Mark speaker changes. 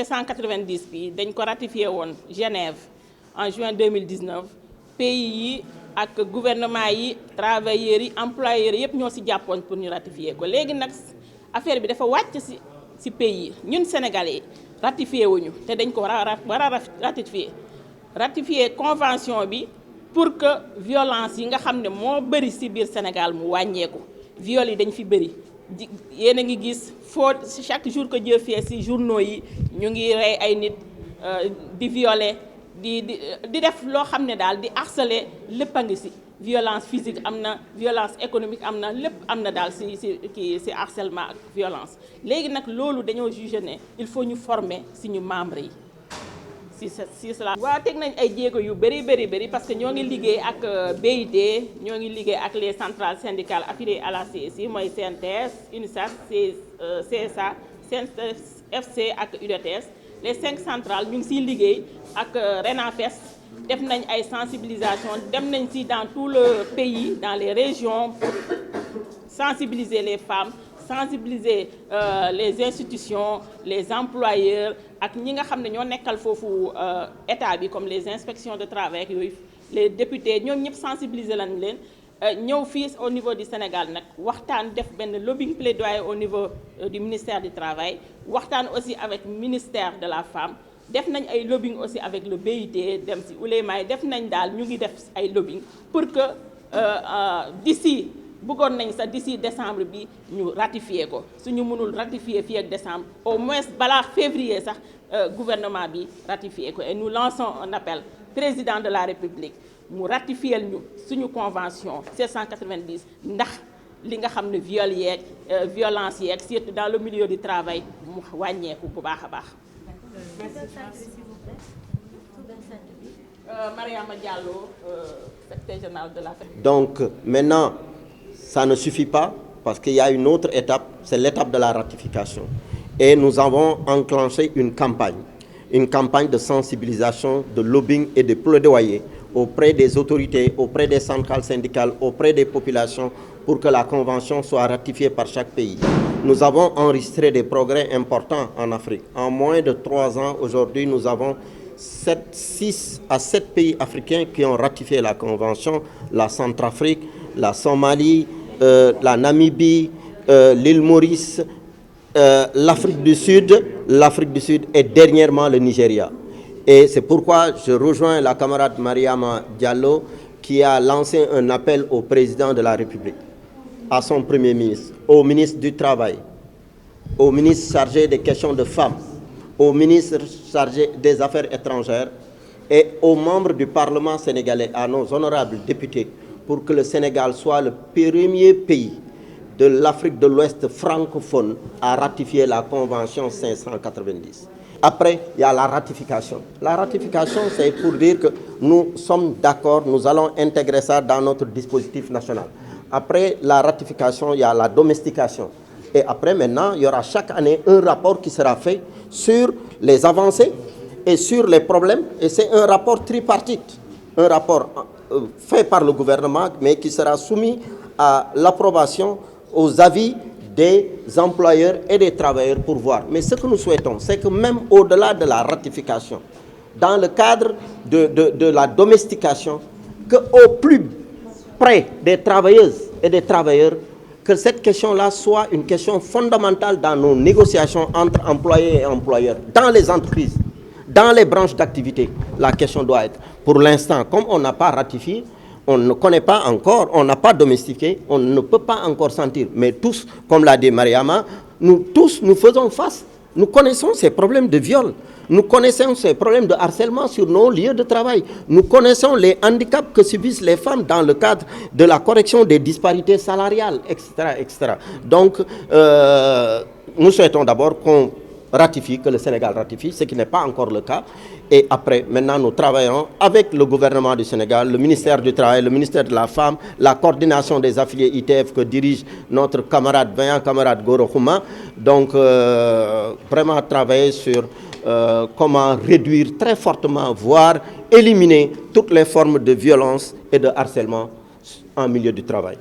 Speaker 1: C190 bi dañ ko ratifié woon Genève en juin 2019 pays yi ak gouvernement yi travailleurs yi employeurs yëpp ñoo ci jàppoon pour ñu ratifier ko. léegi nag affaire bi dafa wàcc ci pays yi ñun sénégalais ratifié wuñu te dañ ko war a ratifier convention bi pour que violence yi nga xam ne moo bëri ci biir Sénégal mu wàññeeku. viol yi dañ fi bëri yéen a ngi gis chaque jour que Dieu fait ci journaux yi ñu ngi rey ay nit di violer di def loo xam ne daal di harceler lépp a ngi ci. violence physique am na violence économique am na lépp am na daal ci harcèlement ak violence. léegi nag loolu dañoo jugé ne il faut ñu former suñu membres yi si cela. waaw teg nañ ay jéego yu bëri parce que ñoo ngi liggéey ak BIT ñoo ngi liggéey ak les centrales syndicales affiliées à la CSI mooy CNTS UNISAT CSA FC ak UDTS. les 5 centrales ñu ngi siy liggéey ak RENAFES def nañ ay sensibilisation dem nañ ci dans tout le pays dans les régions pour sensibiliser les femmes, sensibiliser les institutions, les employeurs ak ñi nga xam ne ñoo nekkal foofu état bi comme les inspections de travail yooyu les députés ñoom ñëpp sensibiliser lañ leen. ñëw fii au niveau du Sénégal nag waxtaan def benn lobbying plaidoyer au niveau du ministère du travail waxtaan aussi avec ministère de la femme def nañ ay lobbying aussi avec le BIT dem ci uléma yi def nañ daal ñu ngi def ay lobbying pour que d'ici bëggoon nañ sax d'ici décembre bi ñu ratifier ko suñu mënul ratifier fii ak décembre au moins balaa février sax gouvernement bi ratifier ko et nous lançons un appel président de la République mu ratifier ñu suñu convention C190 ndax li nga xam ne viol yeeg violence yeeg surtout dans le milieu du travail mu wàññeeku bu baax a baax. Mariama Diallo, secrétaire général de la FEDER.
Speaker 2: Donc maintenant, ça ne suffit pas parce qu'il y a une autre étape, c'est l'étape de la ratification. Et nous avons enclenché une campagne de sensibilisation, de lobbying et de plaidoyer auprès des autorités, auprès des centrales syndicales, auprès des populations pour que la convention soit ratifiée par chaque pays. Nous avons enregistré des progrès importants en Afrique. En moins de 3 ans, aujourd'hui, nous avons 6 à 7 pays africains qui ont ratifié la convention, la Centrafrique, la Somalie, la Namibie, l'île Maurice, l'Afrique du Sud et dernièrement le Nigeria. Et c'est pourquoi je rejoins la camarade Mariama Diallo qui a lancé un appel au président de la République, à son premier ministre, au ministre du Travail, au ministre chargé des questions de femmes, au ministre chargé des Affaires étrangères et aux membres du Parlement sénégalais, à nos honorables députés, pour que le Sénégal soit le premier pays de l'Afrique de l'Ouest francophone à ratifier la Convention 590. Après, il y a la ratification. La ratification, c'est pour dire que nous sommes d'accord, nous allons intégrer ça dans notre dispositif national. Après la ratification, il y a la domestication. Et après, maintenant, il y aura chaque année un rapport qui sera fait sur les avancées et sur les problèmes. Et c'est un rapport tripartite, un rapport fait par le gouvernement, mais qui sera soumis à l'approbation, aux avis des employeurs et des travailleurs pour voir. Mais ce que nous souhaitons, c'est que même au-delà de la ratification, dans le cadre de la domestication, qu'au plus près des travailleuses et des travailleurs, que cette question-là soit une question fondamentale dans nos négociations entre employés et employeurs, dans les entreprises, dans les branches d'activité. La question doit être, pour l'instant, comme on n'a pas ratifié, on ne connaît pas encore, on n'a pas domestiqué, on ne peut pas encore sentir. Mais tous, comme l'a dit Mariama, nous faisons face. Nous connaissons ces problèmes de viol. Nous connaissons ces problèmes de harcèlement sur nos lieux de travail. Nous connaissons les handicaps que subissent les femmes dans le cadre de la correction des disparités salariales, etc. etc. Donc, nous souhaitons d'abord qu'on ratifie, que le Sénégal ratifie, ce qui n'est pas encore le cas. Et après, maintenant, nous travaillons avec le gouvernement du Sénégal, le ministère du Travail, le ministère de la Femme, la coordination des affiliés ITF que dirige notre camarade Goro Khouma. Donc, vraiment travailler sur comment réduire très fortement, voire éliminer toutes les formes de violence et de harcèlement en milieu du travail.